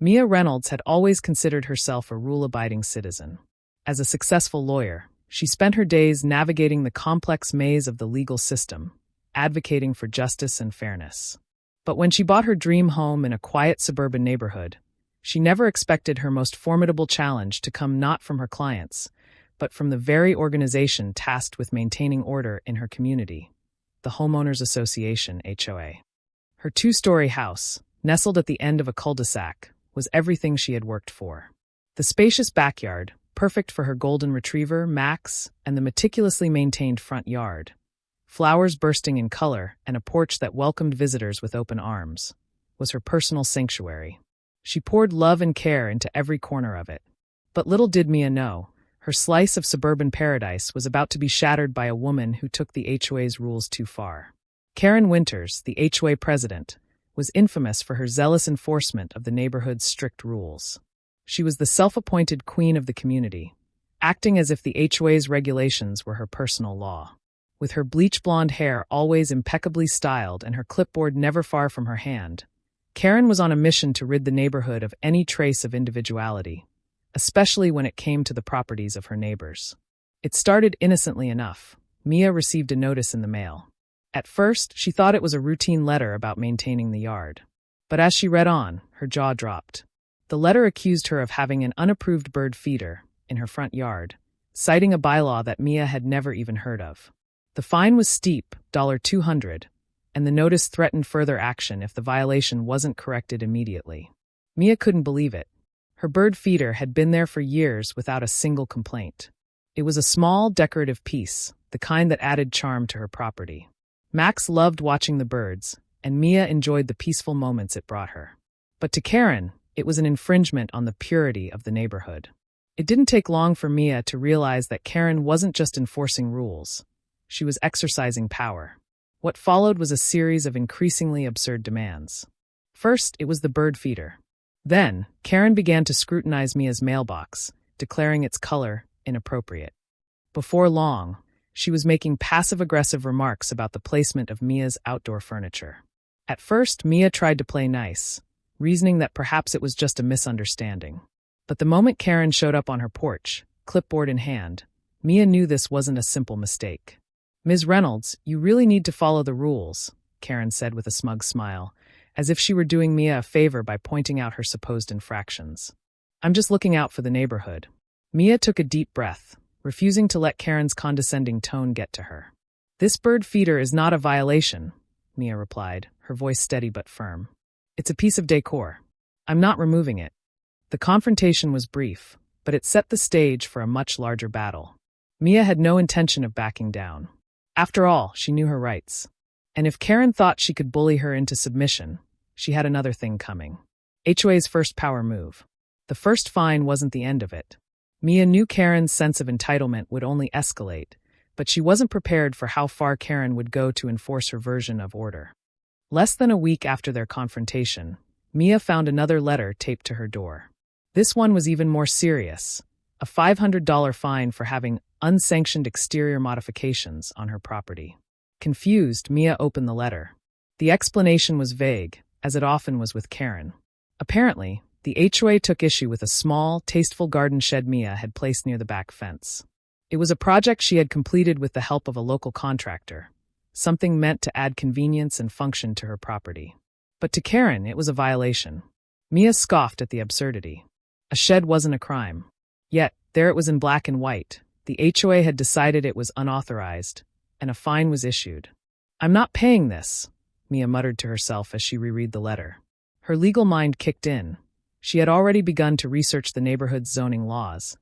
Mia Reynolds had always considered herself a rule-abiding citizen. As a successful lawyer, she spent her days navigating the complex maze of the legal system, advocating for justice and fairness. But when she bought her dream home in a quiet suburban neighborhood, she never expected her most formidable challenge to come not from her clients, but from the very organization tasked with maintaining order in her community, the Homeowners Association, HOA. Her two-story house, nestled at the end of a cul-de-sac, was everything she had worked for. The spacious backyard, perfect for her golden retriever, Max, and the meticulously maintained front yard, flowers bursting in color and a porch that welcomed visitors with open arms, was her personal sanctuary. She poured love and care into every corner of it. But little did Mia know, her slice of suburban paradise was about to be shattered by a woman who took the HOA's rules too far. Karen Winters, the HOA president, was infamous for her zealous enforcement of the neighborhood's strict rules. She was the self-appointed queen of the community, acting as if the HOA's regulations were her personal law. With her bleach-blonde hair always impeccably styled and her clipboard never far from her hand, Karen was on a mission to rid the neighborhood of any trace of individuality, especially when it came to the properties of her neighbors. It started innocently enough. Mia received a notice in the mail. At first, she thought it was a routine letter about maintaining the yard. But as she read on, her jaw dropped. The letter accused her of having an unapproved bird feeder in her front yard, citing a bylaw that Mia had never even heard of. The fine was steep, $200, and the notice threatened further action if the violation wasn't corrected immediately. Mia couldn't believe it. Her bird feeder had been there for years without a single complaint. It was a small, decorative piece, the kind that added charm to her property. Max loved watching the birds, and Mia enjoyed the peaceful moments it brought her. But to Karen, it was an infringement on the purity of the neighborhood. It didn't take long for Mia to realize that Karen wasn't just enforcing rules. She was exercising power. What followed was a series of increasingly absurd demands. First, it was the bird feeder. Then, Karen began to scrutinize Mia's mailbox, declaring its color inappropriate. Before long, she was making passive-aggressive remarks about the placement of Mia's outdoor furniture. At first, Mia tried to play nice, reasoning that perhaps it was just a misunderstanding. But the moment Karen showed up on her porch, clipboard in hand, Mia knew this wasn't a simple mistake. "Ms. Reynolds, you really need to follow the rules," Karen said with a smug smile, as if she were doing Mia a favor by pointing out her supposed infractions. "I'm just looking out for the neighborhood." Mia took a deep breath, refusing to let Karen's condescending tone get to her. "This bird feeder is not a violation," Mia replied, her voice steady but firm. "It's a piece of decor. I'm not removing it." The confrontation was brief, but it set the stage for a much larger battle. Mia had no intention of backing down. After all, she knew her rights. And if Karen thought she could bully her into submission, she had another thing coming. HOA's first power move. The first fine wasn't the end of it. Mia knew Karen's sense of entitlement would only escalate, but she wasn't prepared for how far Karen would go to enforce her version of order. Less than a week after their confrontation, Mia found another letter taped to her door. This one was even more serious, a $500 fine for having unsanctioned exterior modifications on her property. Confused, Mia opened the letter. The explanation was vague, as it often was with Karen. Apparently, the HOA took issue with a small, tasteful garden shed Mia had placed near the back fence. It was a project she had completed with the help of a local contractor, something meant to add convenience and function to her property. But to Karen, it was a violation. Mia scoffed at the absurdity. A shed wasn't a crime. Yet, there it was in black and white. The HOA had decided it was unauthorized, and a fine was issued. "I'm not paying this," Mia muttered to herself as she reread the letter. Her legal mind kicked in. She had already begun to research the neighborhood's zoning laws,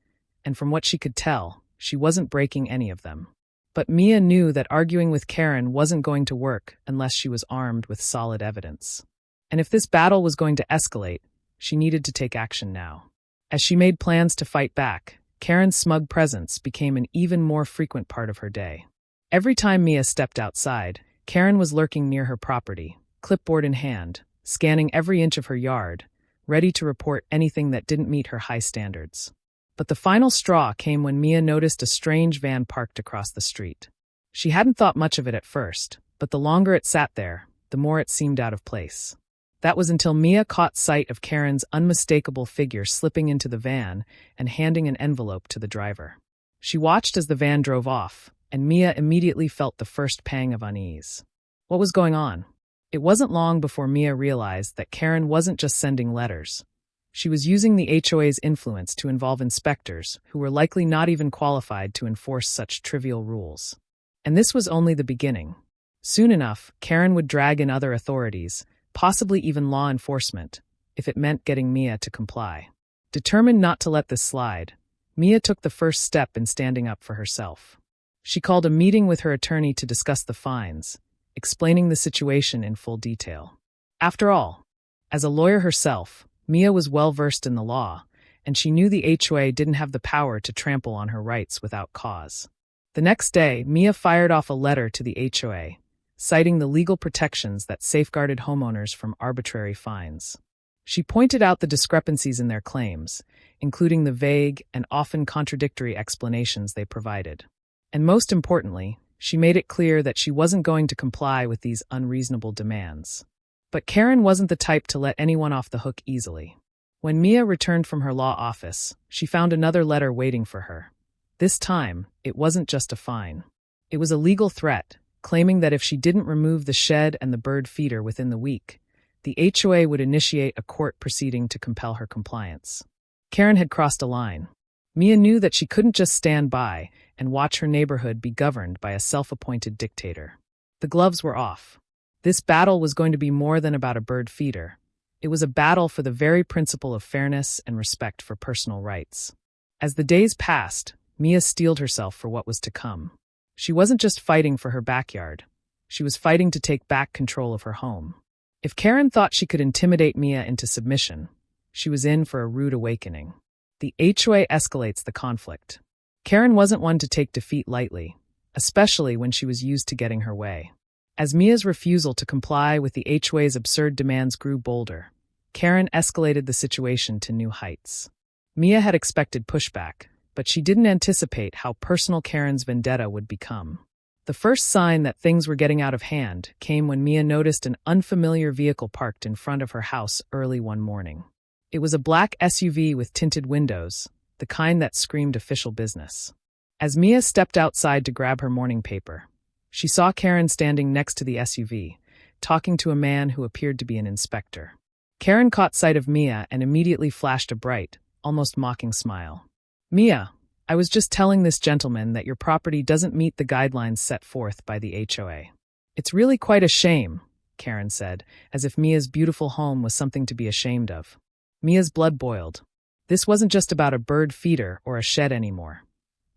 and from what she could tell, she wasn't breaking any of them. But Mia knew that arguing with Karen wasn't going to work unless she was armed with solid evidence. And if this battle was going to escalate, she needed to take action now. As she made plans to fight back, Karen's smug presence became an even more frequent part of her day. Every time Mia stepped outside, Karen was lurking near her property, clipboard in hand, scanning every inch of her yard, ready to report anything that didn't meet her high standards. But the final straw came when Mia noticed a strange van parked across the street. She hadn't thought much of it at first, but the longer it sat there, the more it seemed out of place. That was until Mia caught sight of Karen's unmistakable figure slipping into the van and handing an envelope to the driver. She watched as the van drove off, and Mia immediately felt the first pang of unease. What was going on? It wasn't long before Mia realized that Karen wasn't just sending letters. She was using the HOA's influence to involve inspectors who were likely not even qualified to enforce such trivial rules. And this was only the beginning. Soon enough, Karen would drag in other authorities, possibly even law enforcement, if it meant getting Mia to comply. Determined not to let this slide, Mia took the first step in standing up for herself. She called a meeting with her attorney to discuss the fines, explaining the situation in full detail. After all, as a lawyer herself, Mia was well-versed in the law, and she knew the HOA didn't have the power to trample on her rights without cause. The next day, Mia fired off a letter to the HOA, citing the legal protections that safeguarded homeowners from arbitrary fines. She pointed out the discrepancies in their claims, including the vague and often contradictory explanations they provided. And most importantly, she made it clear that she wasn't going to comply with these unreasonable demands. But Karen wasn't the type to let anyone off the hook easily. When Mia returned from her law office, she found another letter waiting for her. This time, it wasn't just a fine. It was a legal threat, claiming that if she didn't remove the shed and the bird feeder within the week, the HOA would initiate a court proceeding to compel her compliance. Karen had crossed a line. Mia knew that she couldn't just stand by and watch her neighborhood be governed by a self-appointed dictator. The gloves were off. This battle was going to be more than about a bird feeder. It was a battle for the very principle of fairness and respect for personal rights. As the days passed, Mia steeled herself for what was to come. She wasn't just fighting for her backyard. She was fighting to take back control of her home. If Karen thought she could intimidate Mia into submission, she was in for a rude awakening. The HOA escalates the conflict. Karen wasn't one to take defeat lightly, especially when she was used to getting her way. As Mia's refusal to comply with the HOA's absurd demands grew bolder, Karen escalated the situation to new heights. Mia had expected pushback, but she didn't anticipate how personal Karen's vendetta would become. The first sign that things were getting out of hand came when Mia noticed an unfamiliar vehicle parked in front of her house early one morning. It was a black SUV with tinted windows, the kind that screamed official business. As Mia stepped outside to grab her morning paper, she saw Karen standing next to the SUV, talking to a man who appeared to be an inspector. Karen caught sight of Mia and immediately flashed a bright, almost mocking smile. "Mia, I was just telling this gentleman that your property doesn't meet the guidelines set forth by the HOA. It's really quite a shame," Karen said, as if Mia's beautiful home was something to be ashamed of. Mia's blood boiled. This wasn't just about a bird feeder or a shed anymore.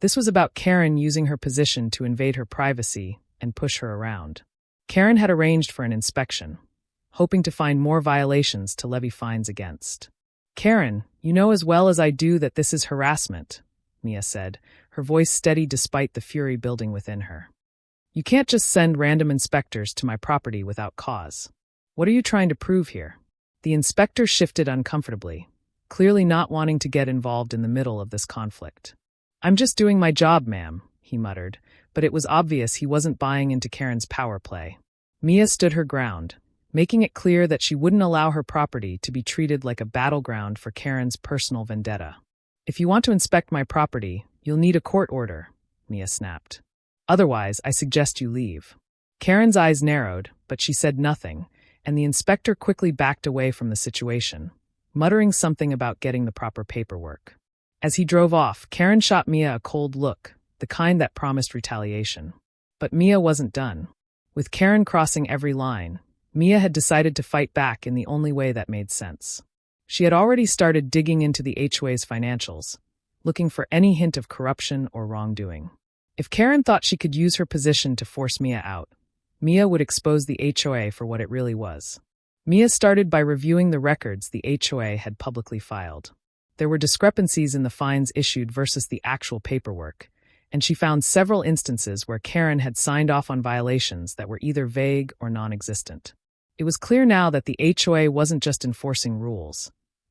This was about Karen using her position to invade her privacy and push her around. Karen had arranged for an inspection, hoping to find more violations to levy fines against. "Karen, you know as well as I do that this is harassment," Mia said, her voice steady despite the fury building within her. "You can't just send random inspectors to my property without cause. What are you trying to prove here?" The inspector shifted uncomfortably, clearly not wanting to get involved in the middle of this conflict. "I'm just doing my job, ma'am," he muttered, but it was obvious he wasn't buying into Karen's power play. Mia stood her ground, making it clear that she wouldn't allow her property to be treated like a battleground for Karen's personal vendetta. "If you want to inspect my property, you'll need a court order," Mia snapped. "Otherwise, I suggest you leave." Karen's eyes narrowed, but she said nothing, and the inspector quickly backed away from the situation, muttering something about getting the proper paperwork. As he drove off, Karen shot Mia a cold look, the kind that promised retaliation. But Mia wasn't done. With Karen crossing every line, Mia had decided to fight back in the only way that made sense. She had already started digging into the HOA's financials, looking for any hint of corruption or wrongdoing. If Karen thought she could use her position to force Mia out, Mia would expose the HOA for what it really was. Mia started by reviewing the records the HOA had publicly filed. There were discrepancies in the fines issued versus the actual paperwork, and she found several instances where Karen had signed off on violations that were either vague or non-existent. It was clear now that the HOA wasn't just enforcing rules.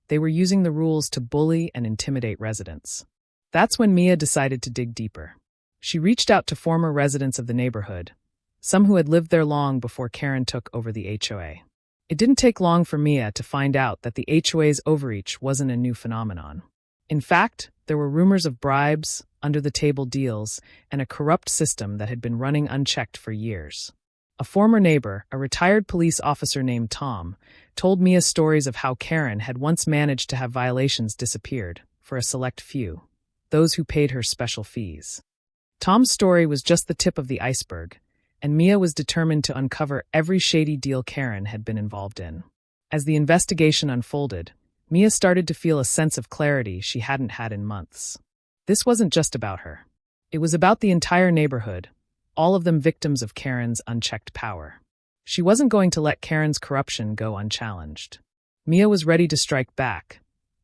They were using the rules to bully and intimidate residents. That's when Mia decided to dig deeper. She reached out to former residents of the neighborhood, some who had lived there long before Karen took over the HOA. It didn't take long for Mia to find out that the HOA's overreach wasn't a new phenomenon. In fact, there were rumors of bribes, under-the-table deals, and a corrupt system that had been running unchecked for years. A former neighbor, a retired police officer named Tom, told Mia stories of how Karen had once managed to have violations disappeared, for a select few, those who paid her special fees. Tom's story was just the tip of the iceberg, and Mia was determined to uncover every shady deal Karen had been involved in. As the investigation unfolded, Mia started to feel a sense of clarity she hadn't had in months. This wasn't just about her. It was about the entire neighborhood, all of them victims of Karen's unchecked power. She wasn't going to let Karen's corruption go unchallenged. Mia was ready to strike back,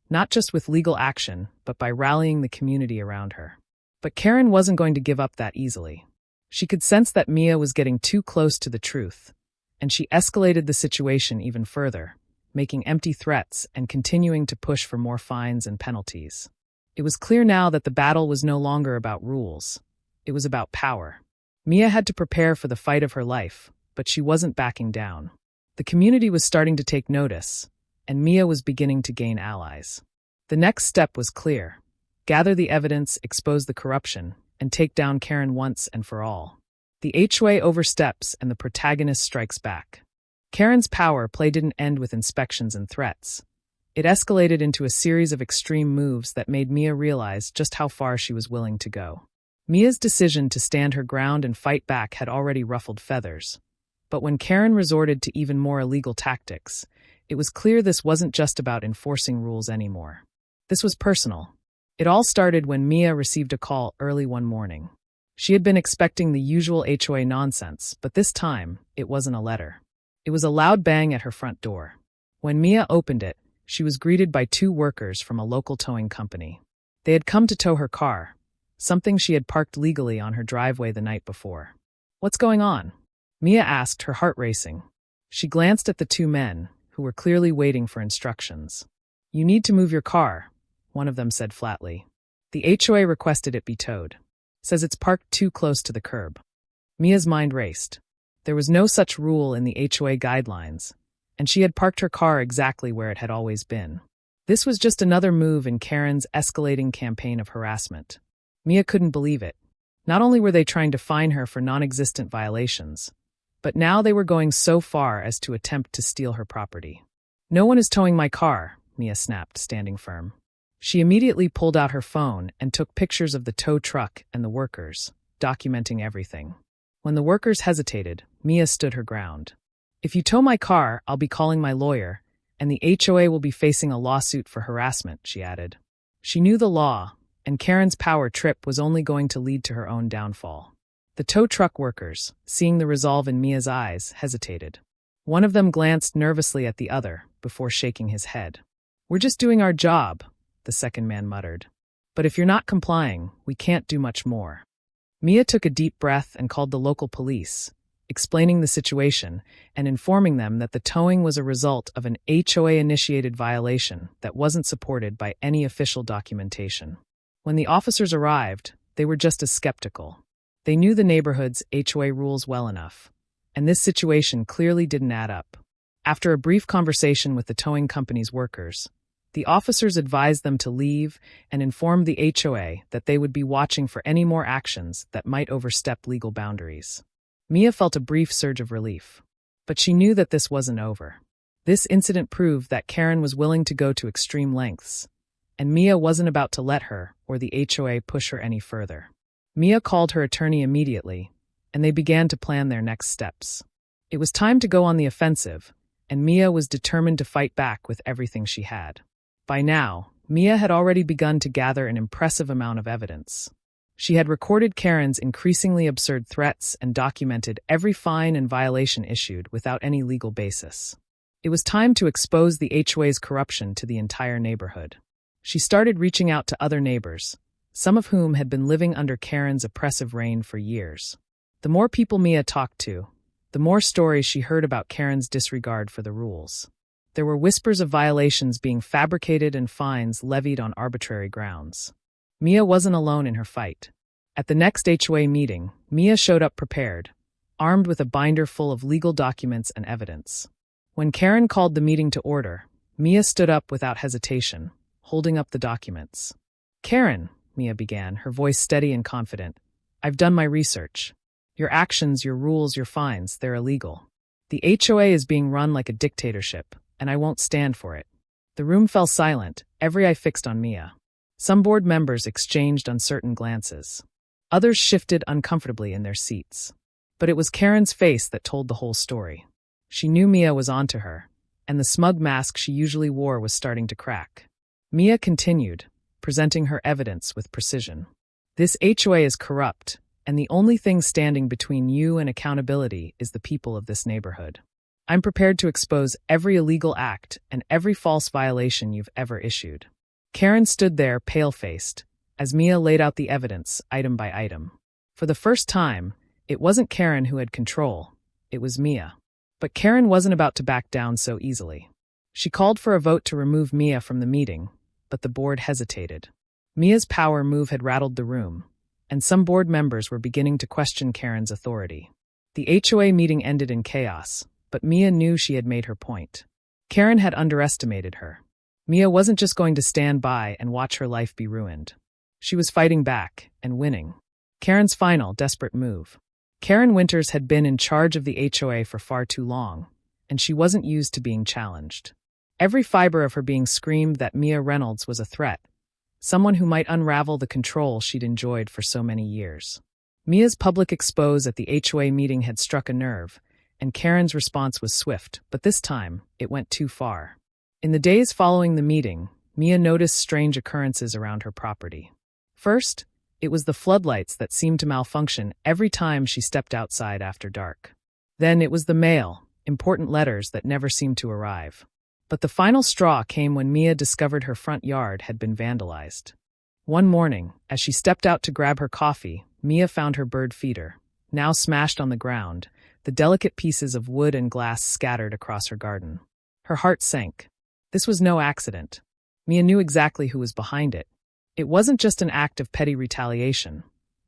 not just with legal action, but by rallying the community around her. But Karen wasn't going to give up that easily. She could sense that Mia was getting too close to the truth, and she escalated the situation even further, making empty threats and continuing to push for more fines and penalties. It was clear now that the battle was no longer about rules. It was about power. Mia had to prepare for the fight of her life, but she wasn't backing down. The community was starting to take notice, and Mia was beginning to gain allies. The next step was clear: gather the evidence, expose the corruption, and take down Karen once and for all. The HOA oversteps and the protagonist strikes back. Karen's power play didn't end with inspections and threats. It escalated into a series of extreme moves that made Mia realize just how far she was willing to go. Mia's decision to stand her ground and fight back had already ruffled feathers. But when Karen resorted to even more illegal tactics, it was clear this wasn't just about enforcing rules anymore. This was personal. It all started when Mia received a call early one morning. She had been expecting the usual HOA nonsense, but this time, it wasn't a letter. It was a loud bang at her front door. When Mia opened it, she was greeted by two workers from a local towing company. They had come to tow her car, something she had parked legally on her driveway the night before. "What's going on?" Mia asked, her heart racing. She glanced at the two men, who were clearly waiting for instructions. "You need to move your car," one of them said flatly. "The HOA requested it be towed. Says it's parked too close to the curb." Mia's mind raced. There was no such rule in the HOA guidelines, and she had parked her car exactly where it had always been. This was just another move in Karen's escalating campaign of harassment. Mia couldn't believe it. Not only were they trying to fine her for non-existent violations, but now they were going so far as to attempt to steal her property. "No one is towing my car," Mia snapped, standing firm. She immediately pulled out her phone and took pictures of the tow truck and the workers, documenting everything. When the workers hesitated, Mia stood her ground. "If you tow my car, I'll be calling my lawyer, and the HOA will be facing a lawsuit for harassment," she added. She knew the law, and Karen's power trip was only going to lead to her own downfall. The tow truck workers, seeing the resolve in Mia's eyes, hesitated. One of them glanced nervously at the other, before shaking his head. "We're just doing our job," the second man muttered. "But if you're not complying, we can't do much more." Mia took a deep breath and called the local police, explaining the situation and informing them that the towing was a result of an HOA-initiated violation that wasn't supported by any official documentation. When the officers arrived, they were just as skeptical. They knew the neighborhood's HOA rules well enough, and this situation clearly didn't add up. After a brief conversation with the towing company's workers, the officers advised them to leave and informed the HOA that they would be watching for any more actions that might overstep legal boundaries. Mia felt a brief surge of relief, but she knew that this wasn't over. This incident proved that Karen was willing to go to extreme lengths, and Mia wasn't about to let her or the HOA push her any further. Mia called her attorney immediately, and they began to plan their next steps. It was time to go on the offensive, and Mia was determined to fight back with everything she had. By now, Mia had already begun to gather an impressive amount of evidence. She had recorded Karen's increasingly absurd threats and documented every fine and violation issued without any legal basis. It was time to expose the HOA's corruption to the entire neighborhood. She started reaching out to other neighbors, some of whom had been living under Karen's oppressive reign for years. The more people Mia talked to, the more stories she heard about Karen's disregard for the rules. There were whispers of violations being fabricated and fines levied on arbitrary grounds. Mia wasn't alone in her fight. At the next HOA meeting, Mia showed up prepared, armed with a binder full of legal documents and evidence. When Karen called the meeting to order, Mia stood up without hesitation, holding up the documents. "Karen," Mia began, her voice steady and confident, "I've done my research. Your actions, your rules, your fines, they're illegal. The HOA is being run like a dictatorship, and I won't stand for it." The room fell silent, every eye fixed on Mia. Some board members exchanged uncertain glances. Others shifted uncomfortably in their seats. But it was Karen's face that told the whole story. She knew Mia was onto her, and the smug mask she usually wore was starting to crack. Mia continued, presenting her evidence with precision. "This HOA is corrupt, and the only thing standing between you and accountability is the people of this neighborhood. I'm prepared to expose every illegal act and every false violation you've ever issued." Karen stood there, pale-faced, as Mia laid out the evidence, item by item. For the first time, it wasn't Karen who had control, it was Mia. But Karen wasn't about to back down so easily. She called for a vote to remove Mia from the meeting, but the board hesitated. Mia's power move had rattled the room, and some board members were beginning to question Karen's authority. The HOA meeting ended in chaos, but Mia knew she had made her point. Karen had underestimated her. Mia wasn't just going to stand by and watch her life be ruined. She was fighting back and winning. Karen's final, desperate move. Karen Winters had been in charge of the HOA for far too long, and she wasn't used to being challenged. Every fiber of her being screamed that Mia Reynolds was a threat, someone who might unravel the control she'd enjoyed for so many years. Mia's public expose at the HOA meeting had struck a nerve, and Karen's response was swift, but this time, it went too far. In the days following the meeting, Mia noticed strange occurrences around her property. First, it was the floodlights that seemed to malfunction every time she stepped outside after dark. Then it was the mail, important letters that never seemed to arrive. But the final straw came when Mia discovered her front yard had been vandalized. One morning, as she stepped out to grab her coffee, Mia found her bird feeder, now smashed on the ground, the delicate pieces of wood and glass scattered across her garden. Her heart sank. This was no accident. Mia knew exactly who was behind it. It wasn't just an act of petty retaliation.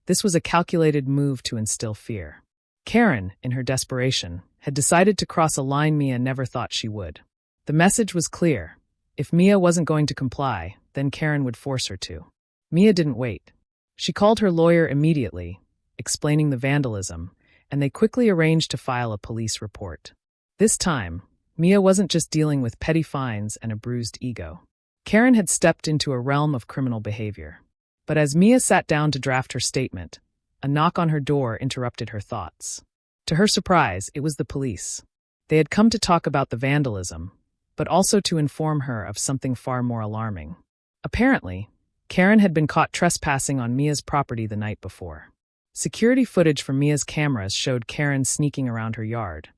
This was a calculated move to instill fear. Karen, in her desperation, had decided to cross a line Mia never thought she would. The message was clear. If Mia wasn't going to comply, then Karen would force her to. Mia didn't wait. She called her lawyer immediately, explaining the vandalism, and they quickly arranged to file a police report. This time, Mia wasn't just dealing with petty fines and a bruised ego. Karen had stepped into a realm of criminal behavior. But as Mia sat down to draft her statement, a knock on her door interrupted her thoughts. To her surprise, it was the police. They had come to talk about the vandalism, but also to inform her of something far more alarming. Apparently, Karen had been caught trespassing on Mia's property the night before. Security footage from Mia's cameras showed Karen sneaking around her yard,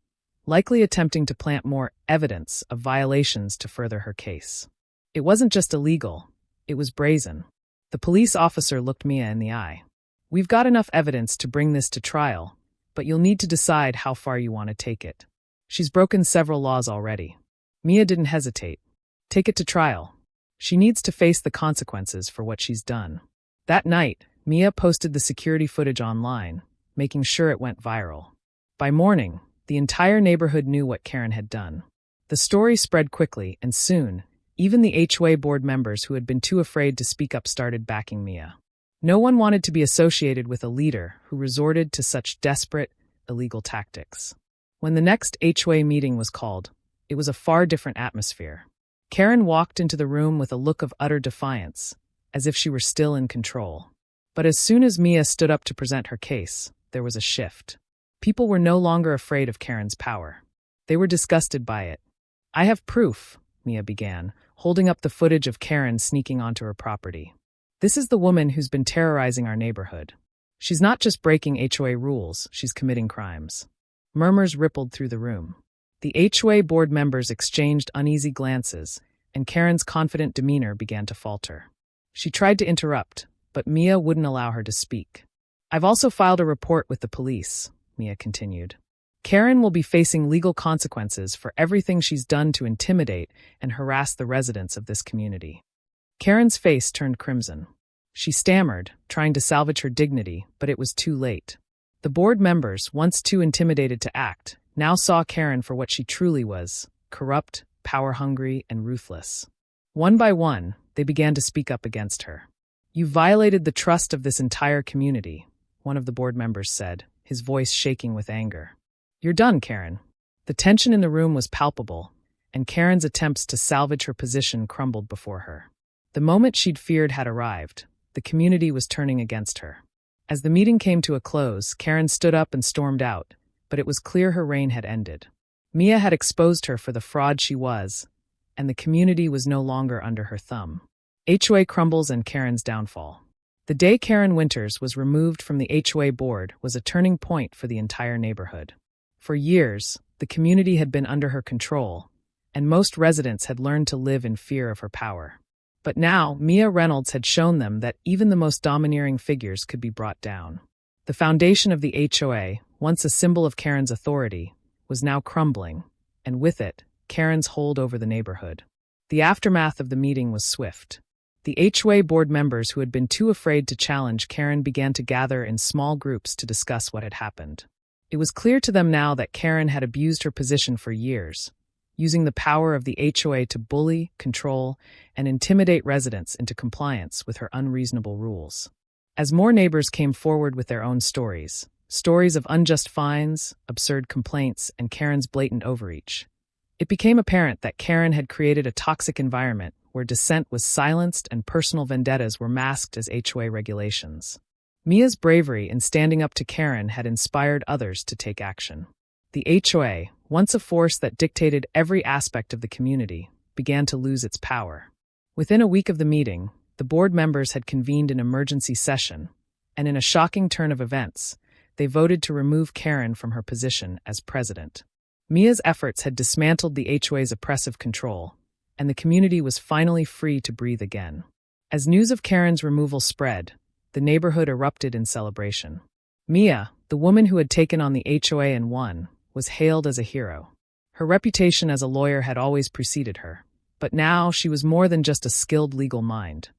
likely attempting to plant more evidence of violations to further her case. It wasn't just illegal, it was brazen. The police officer looked Mia in the eye. "We've got enough evidence to bring this to trial, but you'll need to decide how far you want to take it. She's broken several laws already." Mia didn't hesitate. Take it to trial. She needs to face the consequences for what she's done. That night, Mia posted the security footage online, making sure it went viral. By morning, the entire neighborhood knew what Karen had done. The story spread quickly, and soon, even the HOA board members who had been too afraid to speak up started backing Mia. No one wanted to be associated with a leader who resorted to such desperate, illegal tactics. When the next HOA meeting was called, it was a far different atmosphere. Karen walked into the room with a look of utter defiance, as if she were still in control. But as soon as Mia stood up to present her case, there was a shift. People were no longer afraid of Karen's power. They were disgusted by it. "I have proof," Mia began, holding up the footage of Karen sneaking onto her property. "This is the woman who's been terrorizing our neighborhood. She's not just breaking HOA rules, she's committing crimes." Murmurs rippled through the room. The HOA board members exchanged uneasy glances, and Karen's confident demeanor began to falter. She tried to interrupt, but Mia wouldn't allow her to speak. "I've also filed a report with the police," Mia continued. "Karen will be facing legal consequences for everything she's done to intimidate and harass the residents of this community." Karen's face turned crimson. She stammered, trying to salvage her dignity, but it was too late. The board members, once too intimidated to act, now saw Karen for what she truly was, corrupt, power-hungry, and ruthless. One by one, they began to speak up against her. "You violated the trust of this entire community," one of the board members said, his voice shaking with anger. "You're done, Karen." The tension in the room was palpable, and Karen's attempts to salvage her position crumbled before her. The moment she'd feared had arrived. The community was turning against her. As the meeting came to a close, Karen stood up and stormed out, but it was clear her reign had ended. Mia had exposed her for the fraud she was, and the community was no longer under her thumb. HOA crumbles and Karen's downfall. The day Karen Winters was removed from the HOA board was a turning point for the entire neighborhood. For years, the community had been under her control, and most residents had learned to live in fear of her power. But now, Mia Reynolds had shown them that even the most domineering figures could be brought down. The foundation of the HOA, once a symbol of Karen's authority, was now crumbling, and with it, Karen's hold over the neighborhood. The aftermath of the meeting was swift. The HOA board members who had been too afraid to challenge Karen began to gather in small groups to discuss what had happened. It was clear to them now that Karen had abused her position for years, using the power of the HOA to bully, control, and intimidate residents into compliance with her unreasonable rules. As more neighbors came forward with their own stories of unjust fines, absurd complaints, and Karen's blatant overreach, it became apparent that Karen had created a toxic environment where dissent was silenced and personal vendettas were masked as HOA regulations. Mia's bravery in standing up to Karen had inspired others to take action. The HOA, once a force that dictated every aspect of the community, began to lose its power. Within a week of the meeting, the board members had convened an emergency session, and in a shocking turn of events, they voted to remove Karen from her position as president. Mia's efforts had dismantled the HOA's oppressive control, and the community was finally free to breathe again. As news of Karen's removal spread, the neighborhood erupted in celebration. Mia, the woman who had taken on the HOA and won, was hailed as a hero. Her reputation as a lawyer had always preceded her, but now she was more than just a skilled legal mind.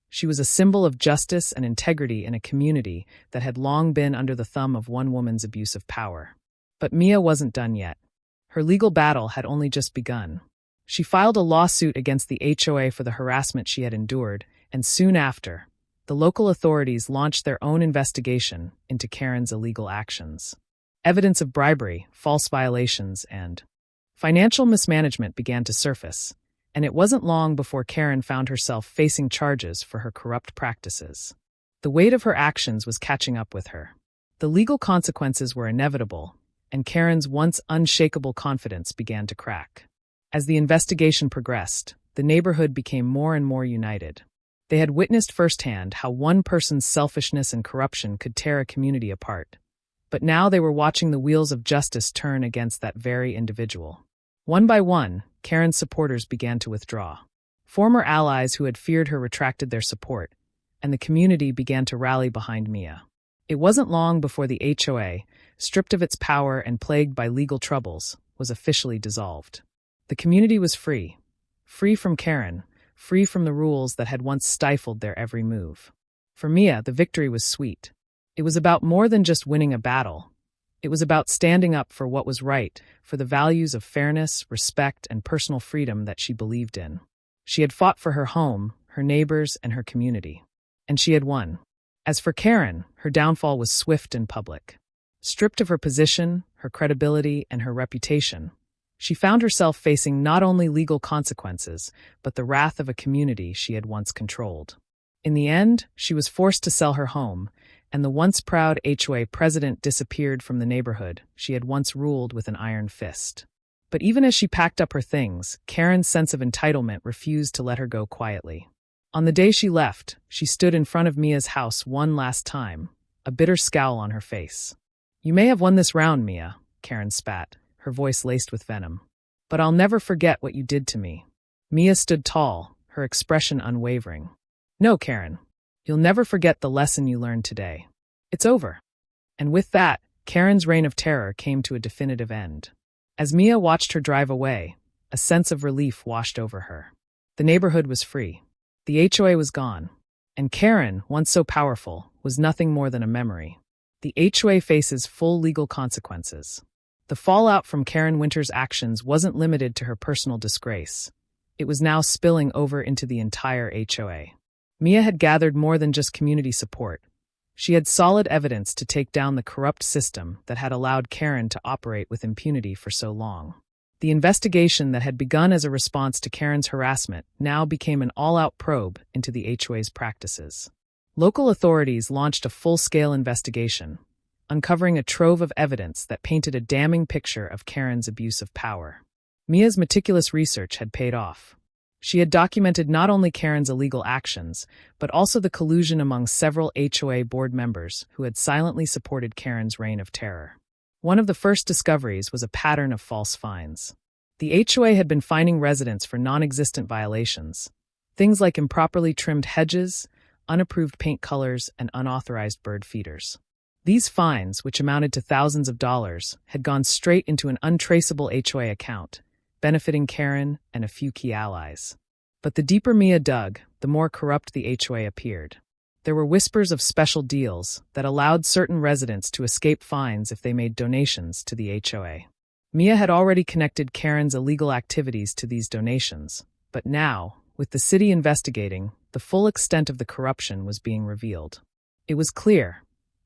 She was a symbol of justice and integrity in a community that had long been under the thumb of one woman's abuse of power. But Mia wasn't done yet. Her legal battle had only just begun. She filed a lawsuit against the HOA for the harassment she had endured, and soon after, the local authorities launched their own investigation into Karen's illegal actions. Evidence of bribery, false violations, and financial mismanagement began to surface, and it wasn't long before Karen found herself facing charges for her corrupt practices. The weight of her actions was catching up with her. The legal consequences were inevitable, and Karen's once unshakable confidence began to crack. As the investigation progressed, the neighborhood became more and more united. They had witnessed firsthand how one person's selfishness and corruption could tear a community apart. But now they were watching the wheels of justice turn against that very individual. One by one, Karen's supporters began to withdraw. Former allies who had feared her retracted their support, and the community began to rally behind Mia. It wasn't long before the HOA, stripped of its power and plagued by legal troubles, was officially dissolved. The community was free from Karen, free from the rules that had once stifled their every move. For Mia, the victory was sweet. It was about more than just winning a battle. It was about standing up for what was right, for the values of fairness, respect, and personal freedom that she believed in. She had fought for her home, her neighbors, and her community. And she had won. As for Karen, her downfall was swift and public. Stripped of her position, her credibility, and her reputation, she found herself facing not only legal consequences, but the wrath of a community she had once controlled. In the end, she was forced to sell her home, and the once proud HOA president disappeared from the neighborhood she had once ruled with an iron fist. But even as she packed up her things, Karen's sense of entitlement refused to let her go quietly. On the day she left, she stood in front of Mia's house one last time, a bitter scowl on her face. "You may have won this round, Mia," Karen spat, her voice laced with venom. "But I'll never forget what you did to me." Mia stood tall, her expression unwavering. "No, Karen. You'll never forget the lesson you learned today. It's over." And with that, Karen's reign of terror came to a definitive end. As Mia watched her drive away, a sense of relief washed over her. The neighborhood was free. The HOA was gone. And Karen, once so powerful, was nothing more than a memory. The HOA faces full legal consequences. The fallout from Karen Winter's actions wasn't limited to her personal disgrace. It was now spilling over into the entire HOA. Mia had gathered more than just community support. She had solid evidence to take down the corrupt system that had allowed Karen to operate with impunity for so long. The investigation that had begun as a response to Karen's harassment now became an all-out probe into the HOA's practices. Local authorities launched a full-scale investigation, uncovering a trove of evidence that painted a damning picture of Karen's abuse of power. Mia's meticulous research had paid off. She had documented not only Karen's illegal actions, but also the collusion among several HOA board members who had silently supported Karen's reign of terror. One of the first discoveries was a pattern of false fines. The HOA had been fining residents for non-existent violations, things like improperly trimmed hedges, unapproved paint colors, and unauthorized bird feeders. These fines, which amounted to thousands of dollars, had gone straight into an untraceable HOA account, benefiting Karen and a few key allies. But the deeper Mia dug, the more corrupt the HOA appeared. There were whispers of special deals that allowed certain residents to escape fines if they made donations to the HOA. Mia had already connected Karen's illegal activities to these donations, but now, with the city investigating, the full extent of the corruption was being revealed. It was clear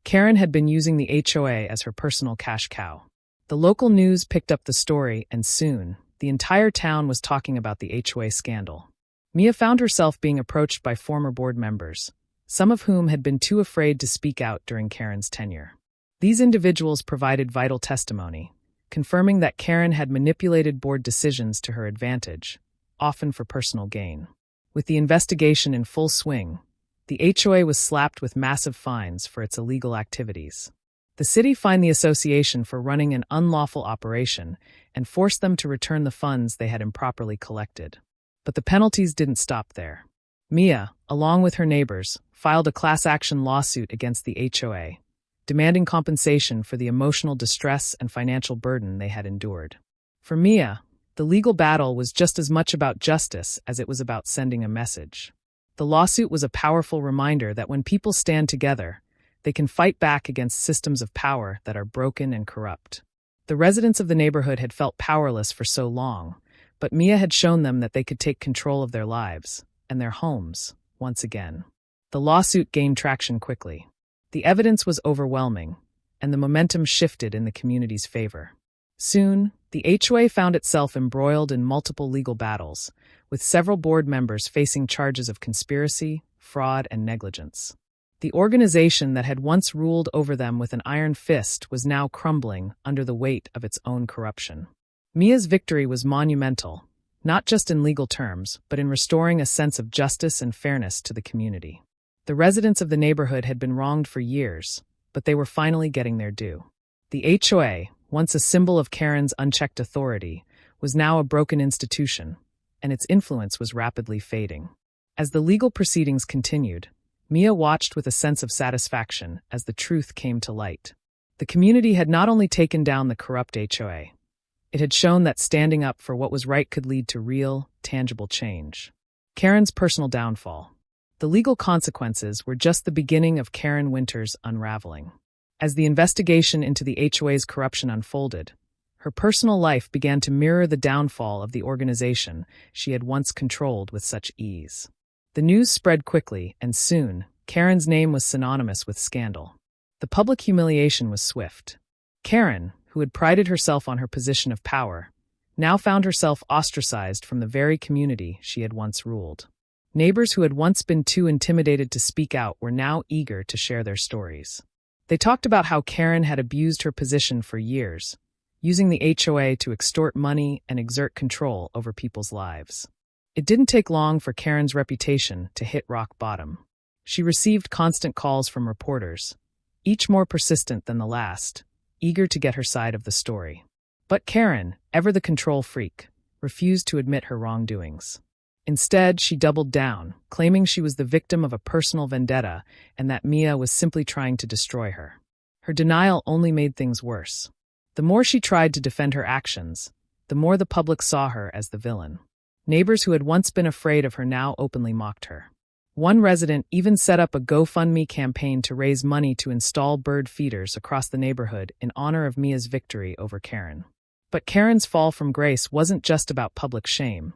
Karen had been using the HOA as her personal cash cow. The local news picked up the story, and soon, the entire town was talking about the HOA scandal. Mia found herself being approached by former board members, some of whom had been too afraid to speak out during Karen's tenure. These individuals provided vital testimony, confirming that Karen had manipulated board decisions to her advantage, often for personal gain. With the investigation in full swing, the HOA was slapped with massive fines for its illegal activities. The city fined the association for running an unlawful operation and forced them to return the funds they had improperly collected. But the penalties didn't stop there. Mia, along with her neighbors, filed a class-action lawsuit against the HOA, demanding compensation for the emotional distress and financial burden they had endured. For Mia, the legal battle was just as much about justice as it was about sending a message. The lawsuit was a powerful reminder that when people stand together, they can fight back against systems of power that are broken and corrupt. The residents of the neighborhood had felt powerless for so long, but Mia had shown them that they could take control of their lives and their homes once again. The lawsuit gained traction quickly. The evidence was overwhelming, and the momentum shifted in the community's favor. Soon, the HOA found itself embroiled in multiple legal battles, with several board members facing charges of conspiracy, fraud, and negligence. The organization that had once ruled over them with an iron fist was now crumbling under the weight of its own corruption. Mia's victory was monumental, not just in legal terms, but in restoring a sense of justice and fairness to the community. The residents of the neighborhood had been wronged for years, but they were finally getting their due. The HOA, once a symbol of Karen's unchecked authority, was now a broken institution, and its influence was rapidly fading. As the legal proceedings continued, Mia watched with a sense of satisfaction as the truth came to light. The community had not only taken down the corrupt HOA, it had shown that standing up for what was right could lead to real, tangible change. Karen's personal downfall. The legal consequences were just the beginning of Karen Winter's unraveling. As the investigation into the HOA's corruption unfolded, her personal life began to mirror the downfall of the organization she had once controlled with such ease. The news spread quickly, and soon, Karen's name was synonymous with scandal. The public humiliation was swift. Karen, who had prided herself on her position of power, now found herself ostracized from the very community she had once ruled. Neighbors who had once been too intimidated to speak out were now eager to share their stories. They talked about how Karen had abused her position for years, using the HOA to extort money and exert control over people's lives. It didn't take long for Karen's reputation to hit rock bottom. She received constant calls from reporters, each more persistent than the last, eager to get her side of the story. But Karen, ever the control freak, refused to admit her wrongdoings. Instead, she doubled down, claiming she was the victim of a personal vendetta and that Mia was simply trying to destroy her. Her denial only made things worse. The more she tried to defend her actions, the more the public saw her as the villain. Neighbors who had once been afraid of her now openly mocked her. One resident even set up a GoFundMe campaign to raise money to install bird feeders across the neighborhood in honor of Mia's victory over Karen. But Karen's fall from grace wasn't just about public shame.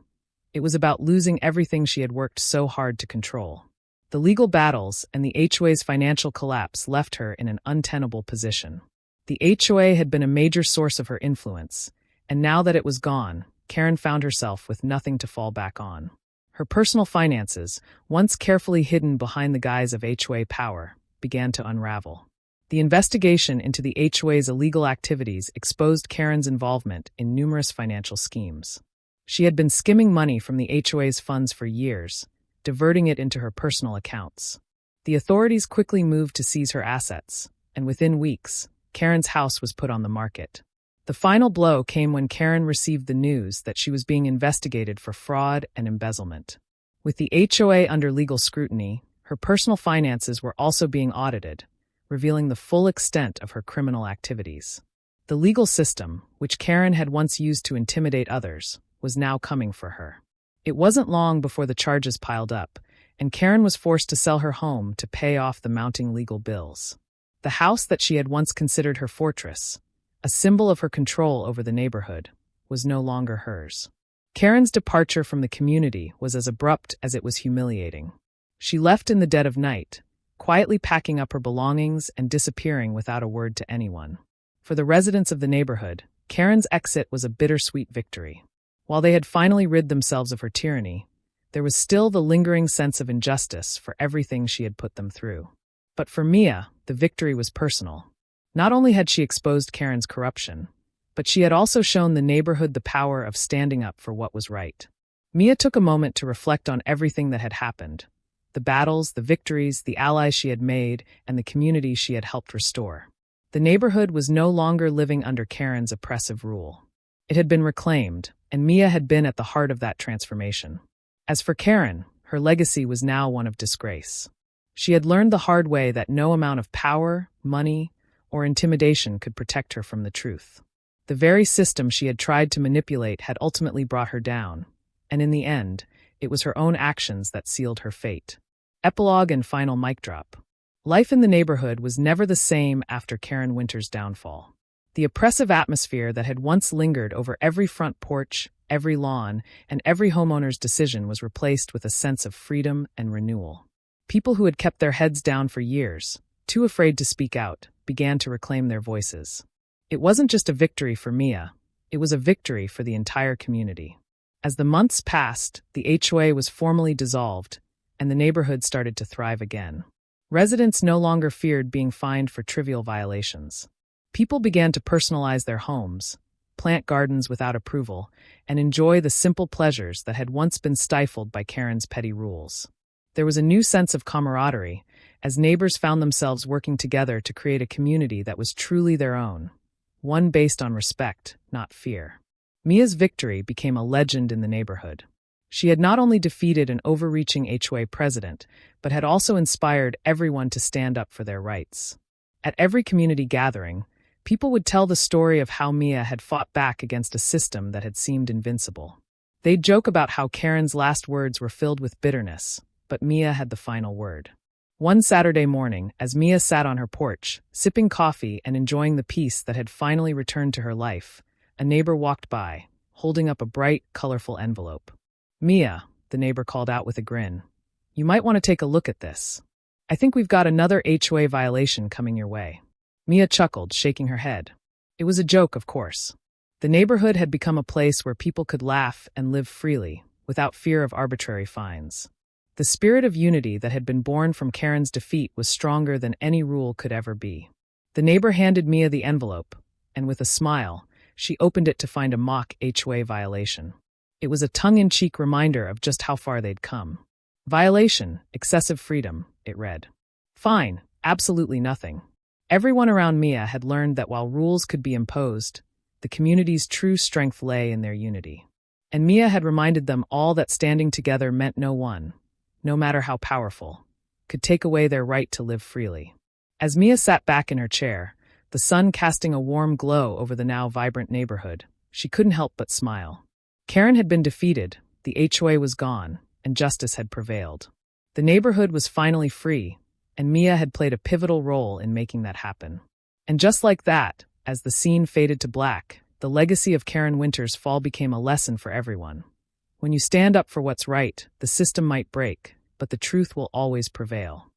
It was about losing everything she had worked so hard to control. The legal battles and the HOA's financial collapse left her in an untenable position. The HOA had been a major source of her influence, and now that it was gone, Karen found herself with nothing to fall back on. Her personal finances, once carefully hidden behind the guise of HOA power, began to unravel. The investigation into the HOA's illegal activities exposed Karen's involvement in numerous financial schemes. She had been skimming money from the HOA's funds for years, diverting it into her personal accounts. The authorities quickly moved to seize her assets, and within weeks, Karen's house was put on the market. The final blow came when Karen received the news that she was being investigated for fraud and embezzlement. With the HOA under legal scrutiny, her personal finances were also being audited, revealing the full extent of her criminal activities. The legal system, which Karen had once used to intimidate others, was now coming for her. It wasn't long before the charges piled up, and Karen was forced to sell her home to pay off the mounting legal bills. The house that she had once considered her fortress, a symbol of her control over the neighborhood, was no longer hers. Karen's departure from the community was as abrupt as it was humiliating. She left in the dead of night, quietly packing up her belongings and disappearing without a word to anyone. For the residents of the neighborhood, Karen's exit was a bittersweet victory. While they had finally rid themselves of her tyranny, there was still the lingering sense of injustice for everything she had put them through. But for Mia, the victory was personal. Not only had she exposed Karen's corruption, but she had also shown the neighborhood the power of standing up for what was right. Mia took a moment to reflect on everything that had happened: the battles, the victories, the allies she had made, and the community she had helped restore. The neighborhood was no longer living under Karen's oppressive rule. It had been reclaimed, and Mia had been at the heart of that transformation. As for Karen, her legacy was now one of disgrace. She had learned the hard way that no amount of power, money, or intimidation could protect her from the truth. The very system she had tried to manipulate had ultimately brought her down, and in the end, it was her own actions that sealed her fate. Epilogue and final mic drop. Life in the neighborhood was never the same after Karen Winter's downfall. The oppressive atmosphere that had once lingered over every front porch, every lawn, and every homeowner's decision was replaced with a sense of freedom and renewal. People who had kept their heads down for years, too afraid to speak out, began to reclaim their voices. It wasn't just a victory for Mia, it was a victory for the entire community. As the months passed, the HOA was formally dissolved, and the neighborhood started to thrive again. Residents no longer feared being fined for trivial violations. People began to personalize their homes, plant gardens without approval, and enjoy the simple pleasures that had once been stifled by Karen's petty rules. There was a new sense of camaraderie, as neighbors found themselves working together to create a community that was truly their own, one based on respect, not fear. Mia's victory became a legend in the neighborhood. She had not only defeated an overreaching HOA president, but had also inspired everyone to stand up for their rights. At every community gathering, people would tell the story of how Mia had fought back against a system that had seemed invincible. They'd joke about how Karen's last words were filled with bitterness, but Mia had the final word. One Saturday morning, as Mia sat on her porch, sipping coffee and enjoying the peace that had finally returned to her life, a neighbor walked by, holding up a bright, colorful envelope. "Mia," the neighbor called out with a grin, "you might want to take a look at this. I think we've got another HOA violation coming your way." Mia chuckled, shaking her head. It was a joke, of course. The neighborhood had become a place where people could laugh and live freely, without fear of arbitrary fines. The spirit of unity that had been born from Karen's defeat was stronger than any rule could ever be. The neighbor handed Mia the envelope, and with a smile, she opened it to find a mock HOA violation. It was a tongue-in-cheek reminder of just how far they'd come. "Violation, excessive freedom," it read. Fine, absolutely nothing. Everyone around Mia had learned that while rules could be imposed, the community's true strength lay in their unity. And Mia had reminded them all that standing together meant no one, no matter how powerful, could take away their right to live freely. As Mia sat back in her chair, the sun casting a warm glow over the now vibrant neighborhood, she couldn't help but smile. Karen had been defeated, the HOA was gone, and justice had prevailed. The neighborhood was finally free, and Mia had played a pivotal role in making that happen. And just like that, as the scene faded to black, the legacy of Karen Winter's fall became a lesson for everyone. When you stand up for what's right, the system might break, but the truth will always prevail.